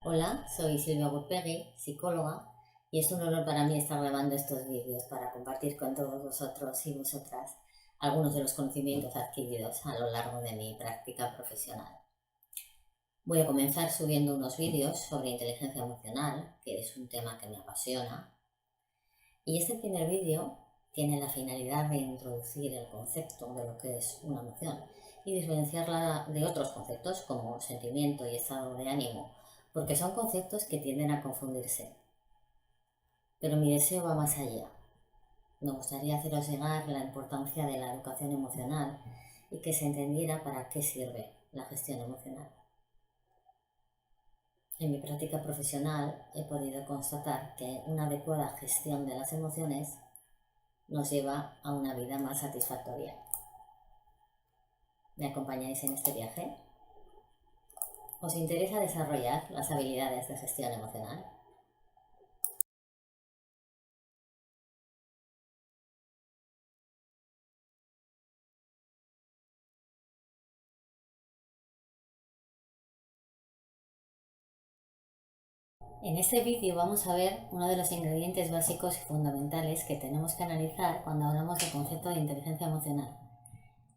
Hola, soy Silvia Gurpegui, psicóloga, y es un honor para mí estar grabando estos vídeos para compartir con todos vosotros y vosotras algunos de los conocimientos adquiridos a lo largo de mi práctica profesional. Voy a comenzar subiendo unos vídeos sobre inteligencia emocional, que es un tema que me apasiona, y este primer vídeo tiene la finalidad de introducir el concepto de lo que es una emoción y diferenciarla de otros conceptos como sentimiento y estado de ánimo, porque son conceptos que tienden a confundirse. Pero mi deseo va más allá. Me gustaría haceros llegar la importancia de la educación emocional y que se entendiera para qué sirve la gestión emocional. En mi práctica profesional he podido constatar que una adecuada gestión de las emociones nos lleva a una vida más satisfactoria. ¿Me acompañáis en este viaje? ¿Os interesa desarrollar las habilidades de gestión emocional? En este vídeo vamos a ver uno de los ingredientes básicos y fundamentales que tenemos que analizar cuando hablamos del concepto de inteligencia emocional.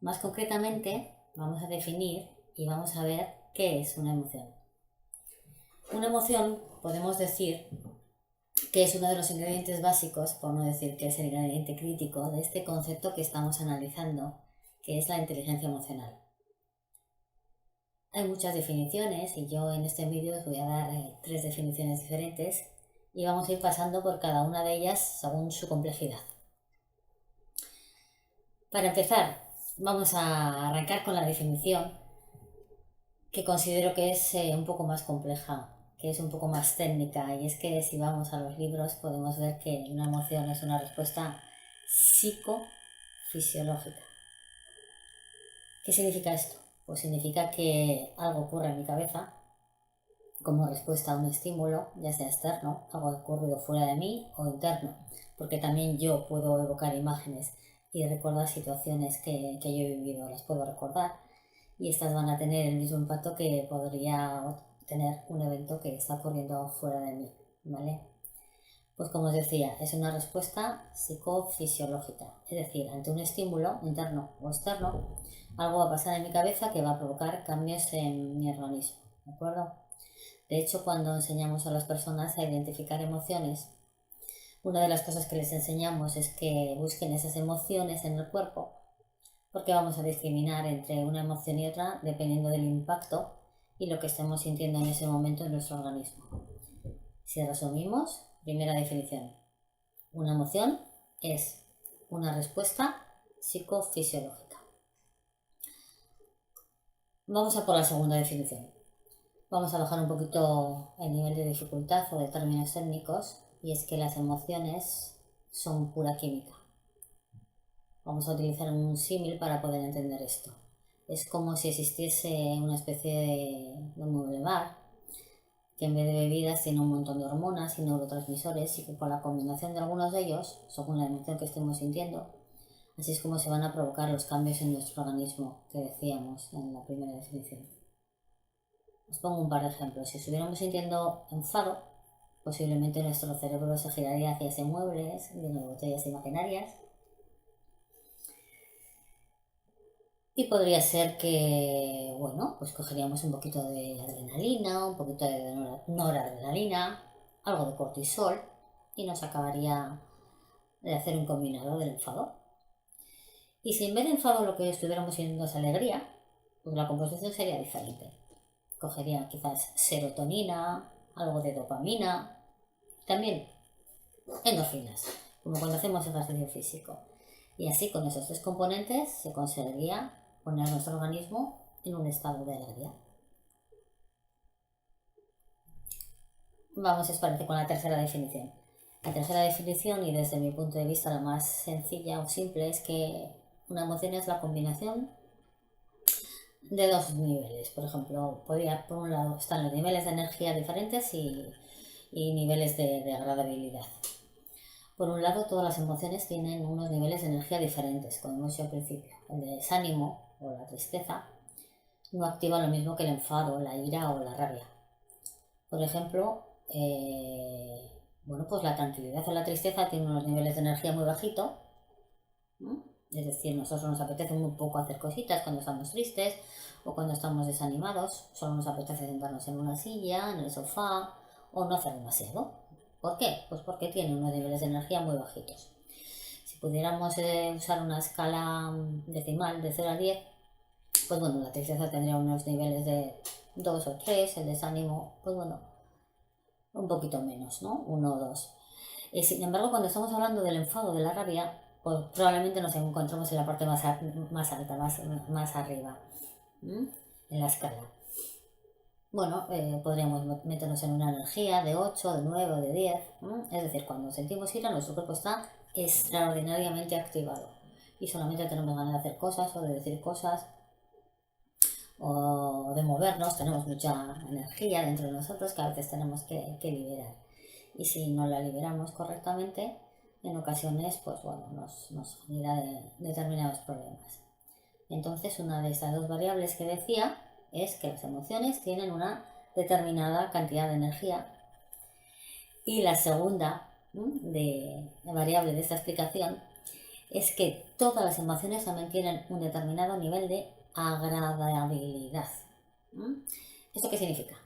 Más concretamente, vamos a definir y vamos a ver qué es una emoción. Una emoción podemos decir que es uno de los ingredientes básicos, por no decir que es el ingrediente crítico de este concepto que estamos analizando, que es la inteligencia emocional. Hay muchas definiciones y yo en este vídeo os voy a dar 3 definiciones diferentes y vamos a ir pasando por cada una de ellas según su complejidad. Para empezar, vamos a arrancar con la definición que considero que es un poco más compleja, que es un poco más técnica, y es que si vamos a los libros podemos ver que una emoción es una respuesta psicofisiológica. ¿Qué significa esto? Pues significa que algo ocurre en mi cabeza como respuesta a un estímulo, ya sea externo, algo ocurrido fuera de mí, o interno, porque también yo puedo evocar imágenes y recordar situaciones que yo he vivido, las puedo recordar, y estas van a tener el mismo impacto que podría tener un evento que está ocurriendo fuera de mí, ¿vale? Pues como os decía, es una respuesta psicofisiológica, es decir, ante un estímulo interno o externo, algo va a pasar en mi cabeza que va a provocar cambios en mi organismo, ¿de acuerdo? De hecho, cuando enseñamos a las personas a identificar emociones, una de las cosas que les enseñamos es que busquen esas emociones en el cuerpo, porque vamos a discriminar entre una emoción y otra dependiendo del impacto y lo que estemos sintiendo en ese momento en nuestro organismo. Si resumimos, primera definición, una emoción es una respuesta psicofisiológica. Vamos a por la segunda definición. Vamos a bajar un poquito el nivel de dificultad o de términos técnicos, y es que las emociones son pura química. Vamos a utilizar un símil para poder entender esto. Es como si existiese una especie de mueble bar que en vez de bebidas tiene un montón de hormonas y neurotransmisores, y que con la combinación de algunos de ellos, según la emoción que estemos sintiendo, así es como se van a provocar los cambios en nuestro organismo que decíamos en la primera definición. Os pongo un par de ejemplos. Si estuviéramos sintiendo enfado, posiblemente nuestro cerebro se giraría hacia ese mueble lleno de botellas imaginarias. Y podría ser que, bueno, pues cogeríamos un poquito de adrenalina, un poquito de noradrenalina, algo de cortisol, y nos acabaría de hacer un combinado del enfado. Y si en vez de enfado lo que estuviéramos sintiendo es alegría, pues la composición sería diferente. Cogería quizás serotonina, algo de dopamina, también endorfinas, como cuando hacemos ejercicio físico. Y así con esos 3 componentes se conseguiría poner nuestro organismo en un estado de alegría. Vamos, si os parece, con la tercera definición. La tercera definición, y desde mi punto de vista la más sencilla o simple, es que una emoción es la combinación de 2 niveles. Por ejemplo, por un lado están los niveles de energía diferentes y niveles de agradabilidad. Por un lado, todas las emociones tienen unos niveles de energía diferentes, como hemos dicho al principio. El desánimo o la tristeza no activa lo mismo que el enfado, la ira o la rabia. Por ejemplo, bueno, pues la tranquilidad o la tristeza tienen unos niveles de energía muy bajitos. Es decir, nosotros nos apetece muy poco hacer cositas cuando estamos tristes o cuando estamos desanimados. Solo nos apetece sentarnos en una silla, en el sofá o no hacer demasiado. ¿Por qué? Pues porque tiene unos niveles de energía muy bajitos. Si pudiéramos usar una escala decimal de 0 a 10, pues bueno, la tristeza tendría unos niveles de 2 o 3, el desánimo, pues bueno, un poquito menos, ¿no? 1 o 2. Y sin embargo, cuando estamos hablando del enfado, de la rabia, pues probablemente nos encontremos en la parte más alta, más arriba, en la escala. Bueno, podríamos meternos en una energía de 8, de 9 o de 10. Es decir, cuando sentimos ira, nuestro cuerpo está extraordinariamente activado y solamente tenemos ganas de hacer cosas o de decir cosas o de movernos. Tenemos mucha energía dentro de nosotros que a veces tenemos que liberar. Y si no la liberamos correctamente, en ocasiones pues bueno, nos genera determinados problemas. Entonces, una de esas dos variables que decía es que las emociones tienen una determinada cantidad de energía, y la segunda variable de esta explicación es que todas las emociones también tienen un determinado nivel de agradabilidad. ¿Esto qué significa?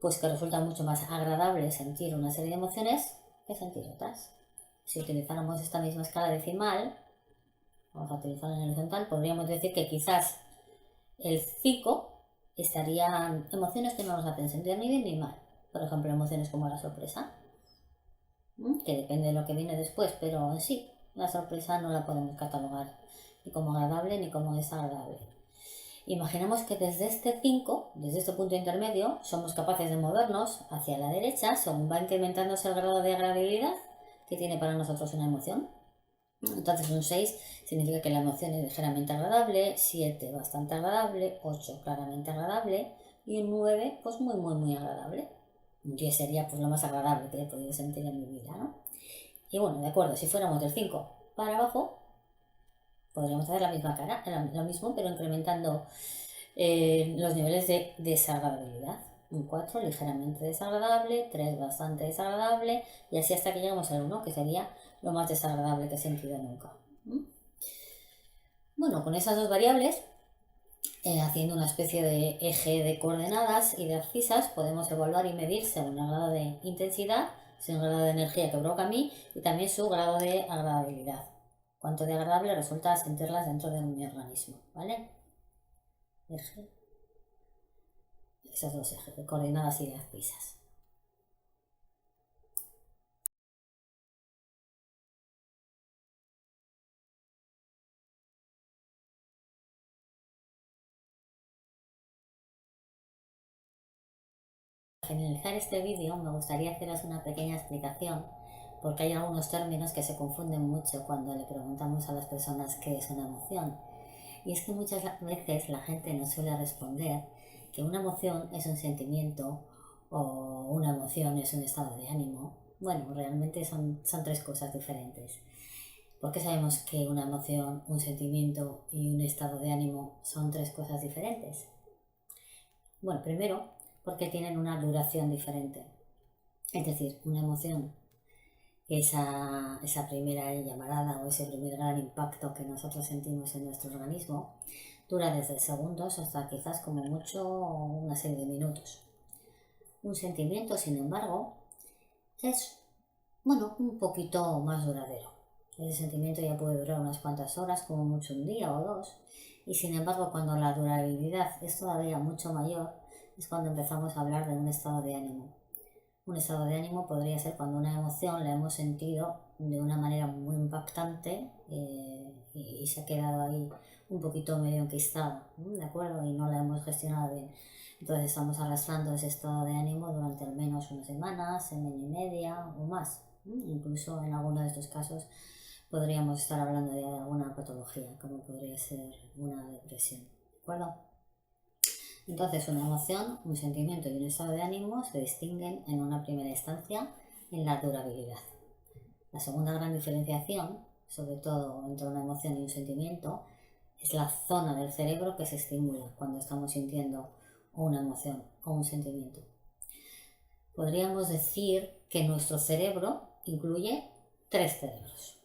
Pues que resulta mucho más agradable sentir una serie de emociones que sentir otras. Si utilizáramos esta misma escala decimal, vamos a utilizarla en horizontal, podríamos decir que quizás el 5 estarían emociones que no nos hacen sentir ni bien ni mal. Por ejemplo, emociones como la sorpresa, que depende de lo que viene después, pero en sí, la sorpresa no la podemos catalogar ni como agradable ni como desagradable. Imaginamos que desde este 5, desde este punto intermedio, somos capaces de movernos hacia la derecha según va incrementándose el grado de agradabilidad que tiene para nosotros una emoción. Entonces un 6 significa que la emoción es ligeramente agradable, 7 bastante agradable, 8 claramente agradable y un 9 pues muy muy muy agradable. Un 10 sería pues lo más agradable que he podido sentir en mi vida, ¿no? Y bueno, de acuerdo, si fuéramos del 5 para abajo, podríamos hacer la misma cara, lo mismo, pero incrementando los niveles de desagradabilidad. Un 4 ligeramente desagradable, 3 bastante desagradable y así hasta que llegamos al 1, que sería lo más desagradable que he sentido nunca. Bueno, con esas dos variables, haciendo una especie de eje de coordenadas y de abscisas, podemos evaluar y medir según el grado de intensidad, según el grado de energía que provoca a mí y también su grado de agradabilidad. Cuánto de agradable resulta sentirlas dentro de mi organismo, ¿vale? Eje. Esos dos ejes de coordenadas y de abscisas. Para finalizar este vídeo me gustaría haceros una pequeña explicación porque hay algunos términos que se confunden mucho cuando le preguntamos a las personas qué es una emoción. Y es que muchas veces la gente nos suele responder que una emoción es un sentimiento o una emoción es un estado de ánimo. Bueno, realmente son tres cosas diferentes. ¿Por qué sabemos que una emoción, un sentimiento y un estado de ánimo son tres cosas diferentes? Bueno, primero, porque tienen una duración diferente. Es decir, una emoción, esa primera llamarada o ese primer gran impacto que nosotros sentimos en nuestro organismo, dura desde segundos hasta quizás como mucho una serie de minutos. Un sentimiento, sin embargo, es, bueno, un poquito más duradero. Ese sentimiento ya puede durar unas cuantas horas, como mucho un día o dos, y sin embargo cuando la durabilidad es todavía mucho mayor, es cuando empezamos a hablar de un estado de ánimo. Un estado de ánimo podría ser cuando una emoción la hemos sentido de una manera muy impactante y se ha quedado ahí un poquito medio enquistada, ¿de acuerdo? Y no la hemos gestionado bien. Entonces estamos arrastrando ese estado de ánimo durante al menos una semana, semana y media o más. Incluso en alguno de estos casos podríamos estar hablando ya de alguna patología, como podría ser una depresión, ¿de acuerdo? Entonces, una emoción, un sentimiento y un estado de ánimo se distinguen en una primera instancia en la durabilidad. La segunda gran diferenciación, sobre todo entre una emoción y un sentimiento, es la zona del cerebro que se estimula cuando estamos sintiendo una emoción o un sentimiento. Podríamos decir que nuestro cerebro incluye 3 cerebros.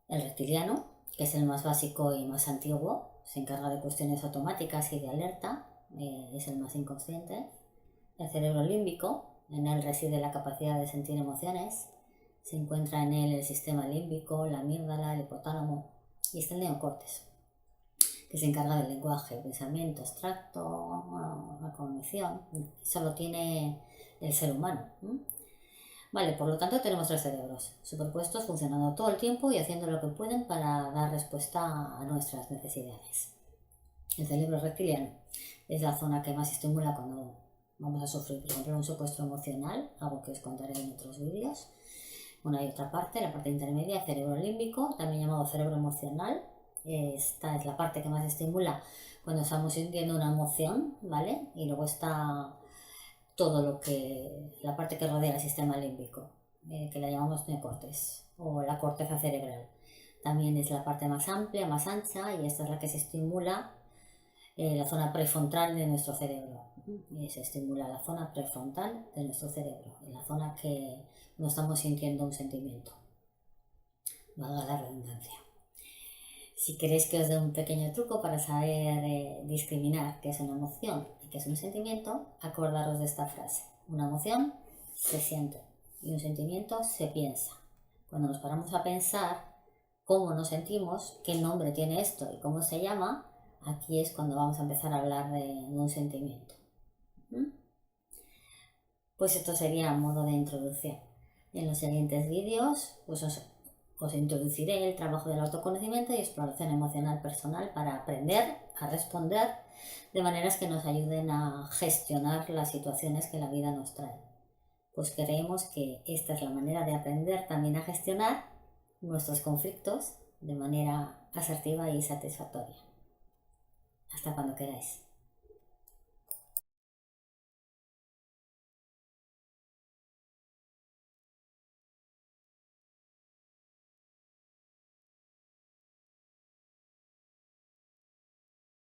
El reptiliano, que es el más básico y más antiguo, se encarga de cuestiones automáticas y de alerta, es el más inconsciente. El cerebro límbico, en él reside la capacidad de sentir emociones. Se encuentra en él el sistema límbico, la amígdala, el hipotálamo y está el neocortes, que se encarga del lenguaje, el pensamiento abstracto, la cognición. Eso lo tiene el ser humano. Vale, por lo tanto tenemos 3 cerebros, superpuestos, funcionando todo el tiempo y haciendo lo que pueden para dar respuesta a nuestras necesidades. El cerebro reptiliano es la zona que más estimula cuando vamos a sufrir, por ejemplo, un secuestro emocional, algo que os contaré en otros vídeos. Una y otra parte, la parte intermedia, cerebro límbico, también llamado cerebro emocional. Esta es la parte que más estimula cuando estamos sintiendo una emoción, ¿vale? Y luego está todo lo que, la parte que rodea el sistema límbico, que la llamamos neocortes o la corteza cerebral. También es la parte más amplia, más ancha, y esta es la que se estimula la zona prefrontal de nuestro cerebro. Se estimula la zona prefrontal de nuestro cerebro, en la zona que no estamos sintiendo un sentimiento. Valga la redundancia. Si queréis que os dé un pequeño truco para saber discriminar qué es una emoción y qué es un sentimiento, acordaros de esta frase. Una emoción se siente y un sentimiento se piensa. Cuando nos paramos a pensar cómo nos sentimos, qué nombre tiene esto y cómo se llama, aquí es cuando vamos a empezar a hablar de un sentimiento. Pues esto sería a modo de introducción. En los siguientes vídeos pues os introduciré el trabajo del autoconocimiento y exploración emocional personal para aprender a responder de maneras que nos ayuden a gestionar las situaciones que la vida nos trae. Pues creemos que esta es la manera de aprender también a gestionar nuestros conflictos de manera asertiva y satisfactoria. Hasta cuando queráis.